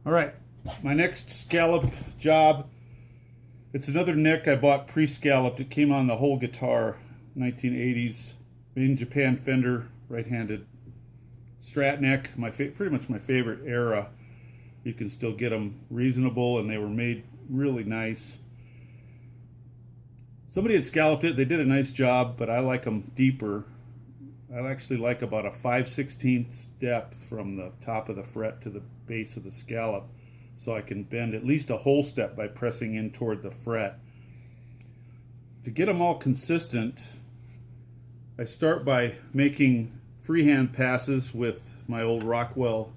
All right, my next scallop job. It's another neck I bought pre-scalloped. It came on the whole guitar, 1980s, made in Japan, Fender, right-handed strat neck. Pretty much my favorite era. You can still get them reasonable, and they were made really nice. Somebody had scalloped it. They did a nice job, but I like them deeper. I actually like about a 5/16 depth from the top of the fret to the base of the scallop, so I can bend at least a whole step by pressing in toward the fret. To get them all consistent, I start by making freehand passes with my old Rockwell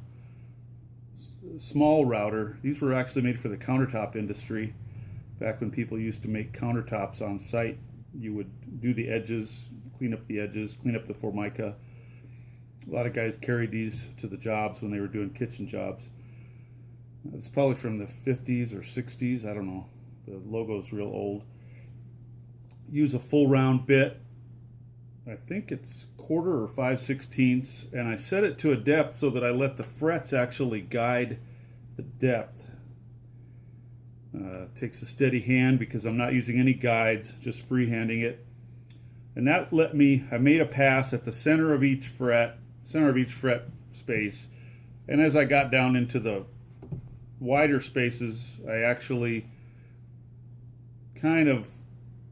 small router. These were actually made for the countertop industry. Back when people used to make countertops on site, you would do the edges, clean up the edges, clean up the formica. A lot of guys carried these to the jobs when they were doing kitchen jobs. It's probably from the 50s or 60s, I don't know. The logo's real old. Use a full round bit. I think it's 1/4 or 5/16, and I set it to a depth so that I let the frets actually guide the depth. Takes a steady hand because I'm not using any guides, just freehanding it. And that let me, I made a pass at the center of each fret space. And as I got down into the wider spaces, I actually kind of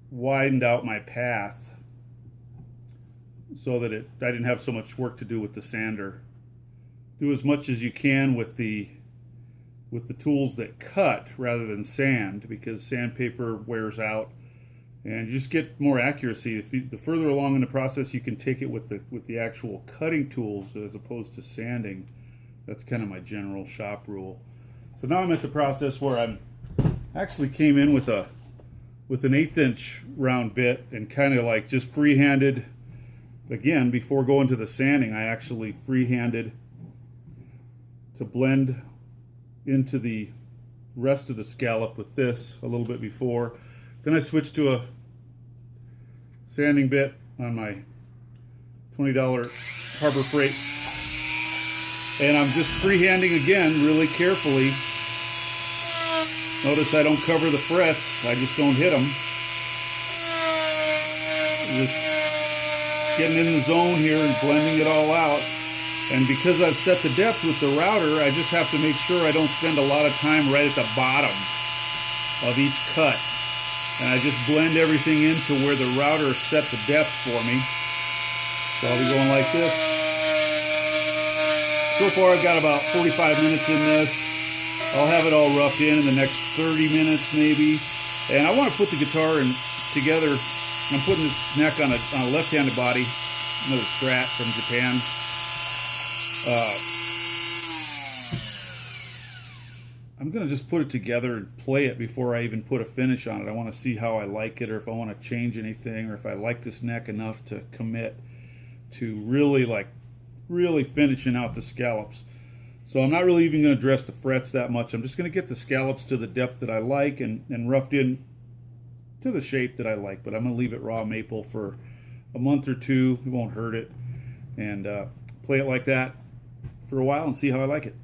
widened out my path so that I didn't have so much work to do with the sander. Do as much as you can with the tools that cut rather than sand, because sandpaper wears out, and you just get more accuracy. The further along in the process you can take it with the actual cutting tools as opposed to sanding. That's kind of my general shop rule. So now I'm at the process where I actually came in with an 1/8" round bit and kind of like just freehanded. Again, before going to the sanding, I actually freehanded to blend into the rest of the scallop with this a little bit before. Then I switched to a sanding bit on my $20 Harbor Freight, and I'm just freehanding again really carefully. Notice I don't cover the frets, I just don't hit them. Just getting in the zone here and blending it all out. And because I've set the depth with the router, I just have to make sure I don't spend a lot of time right at the bottom of each cut. And I just blend everything into where the router set the depth for me. So I'll be going like this. So far I've got about 45 minutes in this. I'll have it all roughed in the next 30 minutes maybe. And I want to put the guitar together. I'm putting this neck on a left-handed body, another strat from Japan. I'm going to just put it together and play it before I even put a finish on it. I want to see how I like it, or if I want to change anything, or if I like this neck enough to commit to really finishing out the scallops. So I'm not really even going to address the frets that much. I'm just going to get the scallops to the depth that I like and roughed in to the shape that I like. But I'm going to leave it raw maple for a month or two. It won't hurt it. And play it like that for a while and see how I like it.